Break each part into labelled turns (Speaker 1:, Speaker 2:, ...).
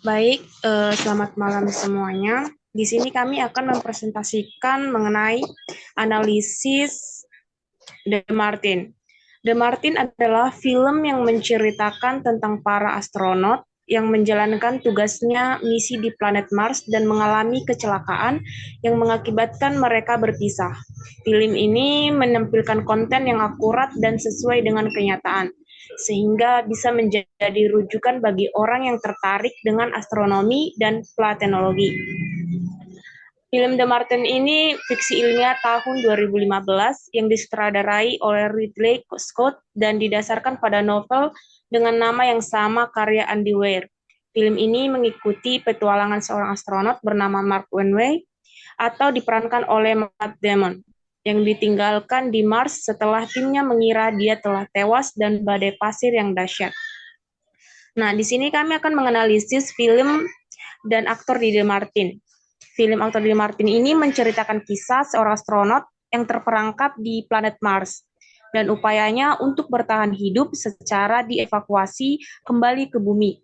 Speaker 1: Selamat malam semuanya. Di sini kami akan mempresentasikan mengenai analisis The Martin. The Martin adalah film yang menceritakan tentang para astronot yang menjalankan tugasnya misi di planet Mars dan mengalami kecelakaan yang mengakibatkan mereka berpisah. Film ini menampilkan konten yang akurat dan sesuai dengan kenyataan, sehingga bisa menjadi rujukan bagi orang yang tertarik dengan astronomi dan planetenologi. Film The Martian ini fiksi ilmiah tahun 2015 yang disutradarai oleh Ridley Scott dan didasarkan pada novel dengan nama yang sama karya Andy Weir. Film ini mengikuti petualangan seorang astronot bernama Mark Wainwright atau diperankan oleh Matt Damon yang ditinggalkan di Mars setelah timnya mengira dia telah tewas dan badai pasir yang dahsyat. Nah, di sini kami akan menganalisis film dan aktor di The Martin. Film aktor di Martin ini menceritakan kisah seorang astronot yang terperangkap di planet Mars dan upayanya untuk bertahan hidup secara dievakuasi kembali ke bumi.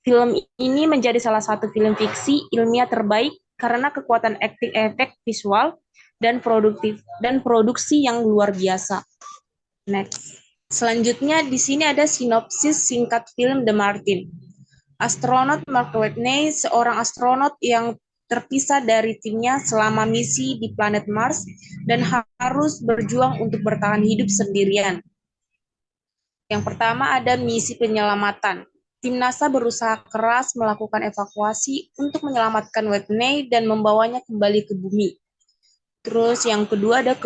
Speaker 1: Film ini menjadi salah satu film fiksi ilmiah terbaik karena kekuatan akting efek visual dan produksi yang luar biasa. Next. Selanjutnya di sini ada sinopsis singkat film The Martin. Astronot Mark Watney, seorang astronot yang terpisah dari timnya selama misi di planet Mars dan harus berjuang untuk bertahan hidup sendirian. Yang pertama ada misi penyelamatan. Tim NASA berusaha keras melakukan evakuasi untuk menyelamatkan Whitney dan membawanya kembali ke bumi. Terus yang kedua ada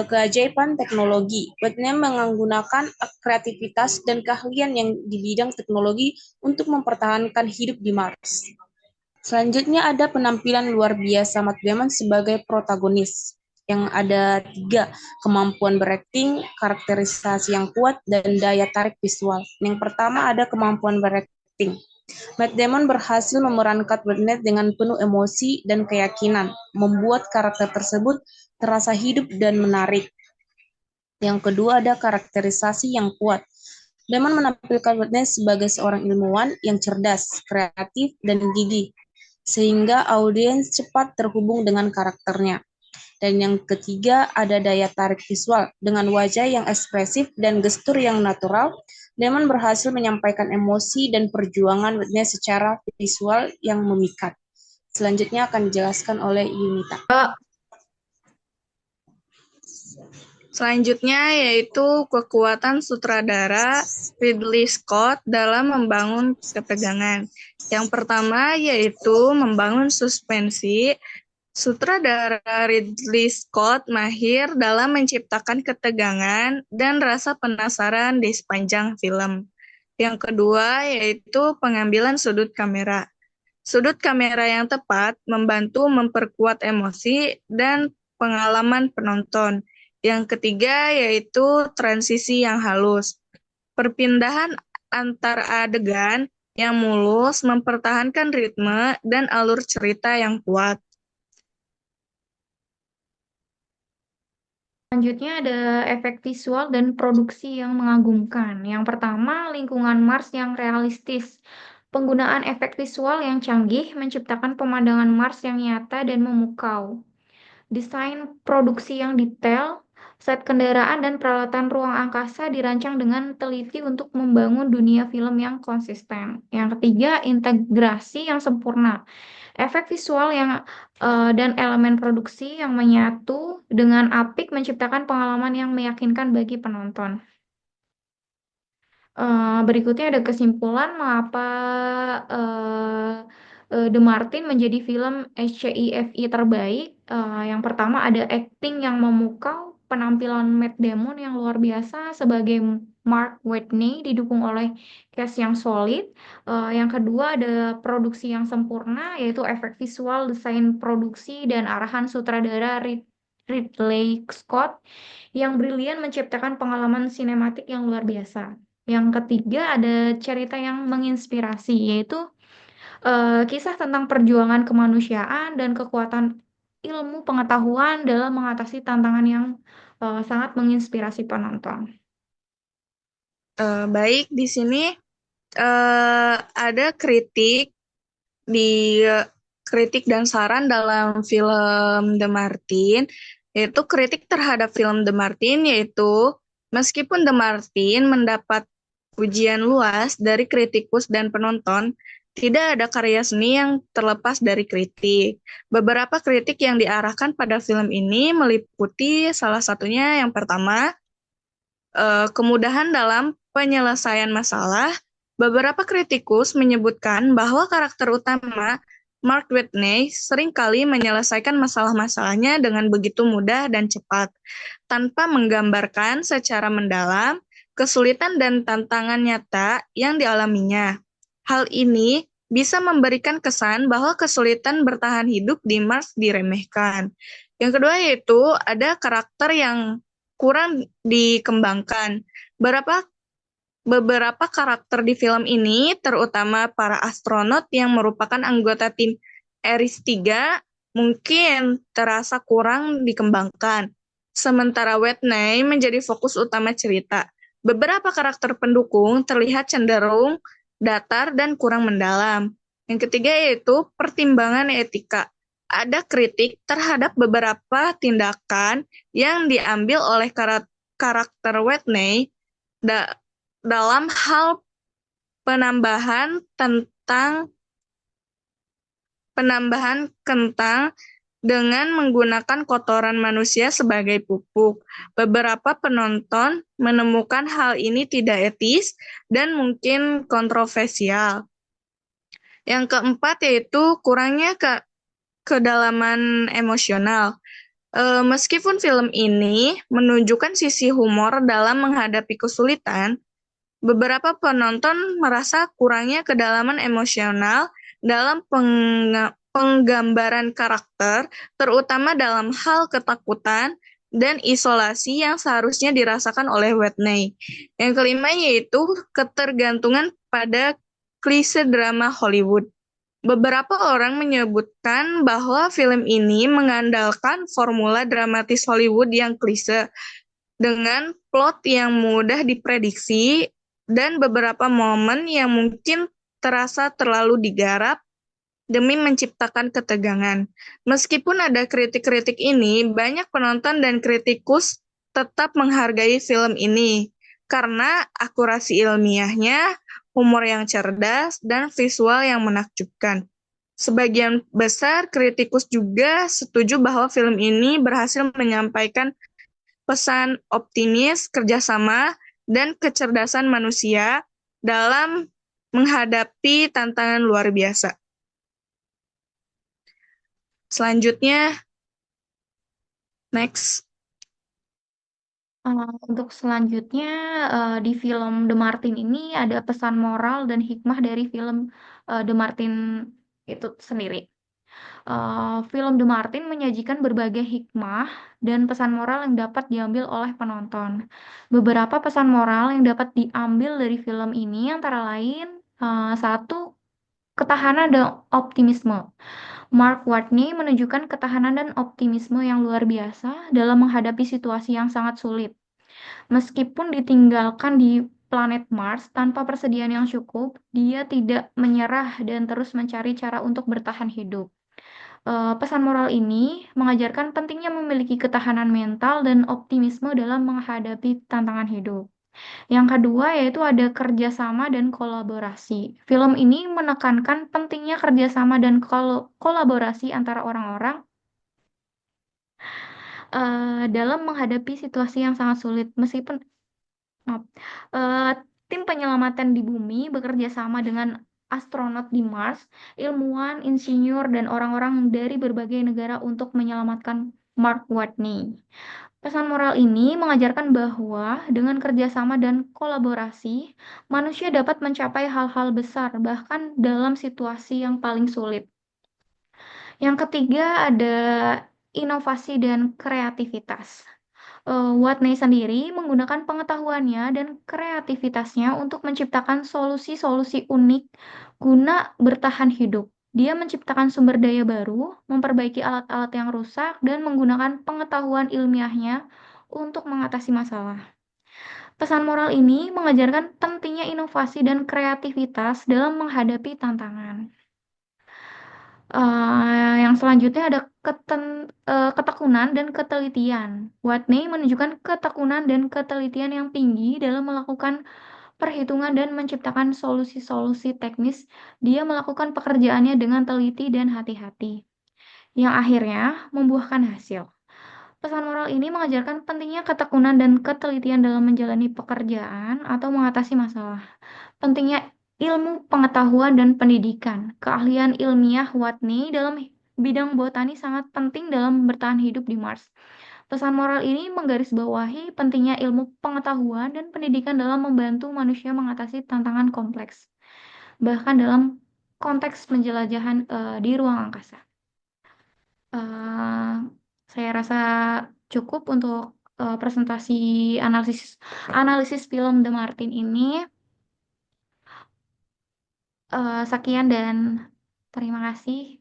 Speaker 1: keajaiban teknologi. Whitney menggunakan kreativitas dan keahlian yang di bidang teknologi untuk mempertahankan hidup di Mars. Selanjutnya ada penampilan luar biasa Matt Damon sebagai protagonis yang ada 3, kemampuan berakting, karakterisasi yang kuat, dan daya tarik visual. Yang pertama ada kemampuan berakting. Matt Damon berhasil memerankan Burnett dengan penuh emosi dan keyakinan, membuat karakter tersebut terasa hidup dan menarik. Yang kedua ada karakterisasi yang kuat. Damon menampilkan Burnett sebagai seorang ilmuwan yang cerdas, kreatif, dan gigih, sehingga audiens cepat terhubung dengan karakternya. Dan yang ketiga ada daya tarik visual. Dengan wajah yang ekspresif dan gestur yang natural, Damon berhasil menyampaikan emosi dan perjuangan Whitney secara visual yang memikat. Selanjutnya akan dijelaskan oleh Yunita.
Speaker 2: Selanjutnya yaitu kekuatan sutradara Ridley Scott dalam membangun ketegangan. Yang pertama yaitu membangun suspensi. Sutradara Ridley Scott mahir dalam menciptakan ketegangan dan rasa penasaran di sepanjang film. Yang kedua yaitu pengambilan sudut kamera. Sudut kamera yang tepat membantu memperkuat emosi dan pengalaman penonton. Yang ketiga yaitu transisi yang halus. Perpindahan antar adegan yang mulus mempertahankan ritme dan alur cerita yang kuat.
Speaker 3: Selanjutnya ada efek visual dan produksi yang mengagumkan. Yang pertama, lingkungan Mars yang realistis. Penggunaan efek visual yang canggih menciptakan pemandangan Mars yang nyata dan memukau. Desain produksi yang detail, set kendaraan dan peralatan ruang angkasa dirancang dengan teliti untuk membangun dunia film yang konsisten. Yang ketiga, integrasi yang sempurna. Efek visual dan elemen produksi yang menyatu dengan apik menciptakan pengalaman yang meyakinkan bagi penonton. Berikutnya ada kesimpulan mengapa The Martin menjadi film SCIFI terbaik. Yang pertama ada acting yang memukau, penampilan Matt Damon yang luar biasa sebagai Mark Watney didukung oleh cast yang solid. Yang kedua ada produksi yang sempurna yaitu efek visual, desain produksi dan arahan sutradara Ridley Scott yang brilian menciptakan pengalaman sinematik yang luar biasa. Yang ketiga ada cerita yang menginspirasi, yaitu kisah tentang perjuangan kemanusiaan dan kekuatan ilmu pengetahuan dalam mengatasi tantangan yang sangat menginspirasi penonton.
Speaker 2: Baik, di sini ada kritik di kritik dan saran dalam film The Martin, yaitu kritik terhadap film The Martin, yaitu meskipun The Martin mendapat pujian luas dari kritikus dan penonton, tidak ada karya seni yang terlepas dari kritik. Beberapa kritik yang diarahkan pada film ini meliputi salah satunya yang pertama, kemudahan dalam penyelesaian masalah. Beberapa kritikus menyebutkan bahwa karakter utama Mark Whitney seringkali menyelesaikan masalah-masalahnya dengan begitu mudah dan cepat, tanpa menggambarkan secara mendalam kesulitan dan tantangan nyata yang dialaminya. Hal ini bisa memberikan kesan bahwa kesulitan bertahan hidup di Mars diremehkan. Yang kedua yaitu ada karakter yang kurang dikembangkan. Beberapa karakter di film ini, terutama para astronot yang merupakan anggota tim Ares 3, mungkin terasa kurang dikembangkan. Sementara Whitney menjadi fokus utama cerita. Beberapa karakter pendukung terlihat cenderung datar dan kurang mendalam. Yang ketiga yaitu pertimbangan etika. Ada kritik terhadap beberapa tindakan yang diambil oleh karakter Whitney dalam hal penambahan kentang dengan menggunakan kotoran manusia sebagai pupuk. Beberapa penonton menemukan hal ini tidak etis dan mungkin kontroversial. Yang keempat yaitu kurangnya kedalaman emosional. Meskipun film ini menunjukkan sisi humor dalam menghadapi kesulitan, beberapa penonton merasa kurangnya kedalaman emosional dalam penggambaran karakter, terutama dalam hal ketakutan dan isolasi yang seharusnya dirasakan oleh Whitney. Yang kelima yaitu ketergantungan pada klise drama Hollywood. Beberapa orang menyebutkan bahwa film ini mengandalkan formula dramatis Hollywood yang klise, dengan plot yang mudah diprediksi dan beberapa momen yang mungkin terasa terlalu digarap demi menciptakan ketegangan. Meskipun ada kritik-kritik ini, banyak penonton dan kritikus tetap menghargai film ini karena akurasi ilmiahnya, humor yang cerdas, dan visual yang menakjubkan. Sebagian besar kritikus juga setuju bahwa film ini berhasil menyampaikan pesan optimis, kerjasama, dan kecerdasan manusia dalam menghadapi tantangan luar biasa. Selanjutnya, next.
Speaker 3: Untuk selanjutnya, di film The Martin ini ada pesan moral dan hikmah dari film The Martin itu sendiri. Film The Martin menyajikan berbagai hikmah dan pesan moral yang dapat diambil oleh penonton. Beberapa pesan moral yang dapat diambil dari film ini antara lain, satu, ketahanan dan optimisme. Mark Watney menunjukkan ketahanan dan optimisme yang luar biasa dalam menghadapi situasi yang sangat sulit. Meskipun ditinggalkan di planet Mars tanpa persediaan yang cukup, dia tidak menyerah dan terus mencari cara untuk bertahan hidup. Pesan moral ini mengajarkan pentingnya memiliki ketahanan mental dan optimisme dalam menghadapi tantangan hidup. Yang kedua yaitu ada kerjasama dan kolaborasi. Film ini menekankan pentingnya kerjasama dan kolaborasi antara orang-orang dalam menghadapi situasi yang sangat sulit. Meskipun maaf, tim penyelamatan di bumi bekerja sama dengan astronot di Mars, ilmuwan, insinyur, dan orang-orang dari berbagai negara untuk menyelamatkan Mark Watney. Pesan moral ini mengajarkan bahwa dengan kerjasama dan kolaborasi, manusia dapat mencapai hal-hal besar, bahkan dalam situasi yang paling sulit. Yang ketiga ada inovasi dan kreativitas. Watney sendiri menggunakan pengetahuannya dan kreativitasnya untuk menciptakan solusi-solusi unik guna bertahan hidup. Dia menciptakan sumber daya baru, memperbaiki alat-alat yang rusak, dan menggunakan pengetahuan ilmiahnya untuk mengatasi masalah. Pesan moral ini mengajarkan pentingnya inovasi dan kreativitas dalam menghadapi tantangan. Yang selanjutnya ada ketekunan dan ketelitian. Watney menunjukkan ketekunan dan ketelitian yang tinggi dalam melakukan perhitungan dan menciptakan solusi-solusi teknis. Dia melakukan pekerjaannya dengan teliti dan hati-hati, yang akhirnya membuahkan hasil. Pesan moral ini mengajarkan pentingnya ketekunan dan ketelitian dalam menjalani pekerjaan atau mengatasi masalah. Pentingnya ilmu pengetahuan dan pendidikan. Keahlian ilmiah Watney dalam bidang botani sangat penting dalam bertahan hidup di Mars. Pesan moral ini menggarisbawahi pentingnya ilmu pengetahuan dan pendidikan dalam membantu manusia mengatasi tantangan kompleks, bahkan dalam konteks penjelajahan di ruang angkasa. Eh, saya rasa cukup untuk presentasi analisis analisis film The Martin ini. Sekian dan terima kasih.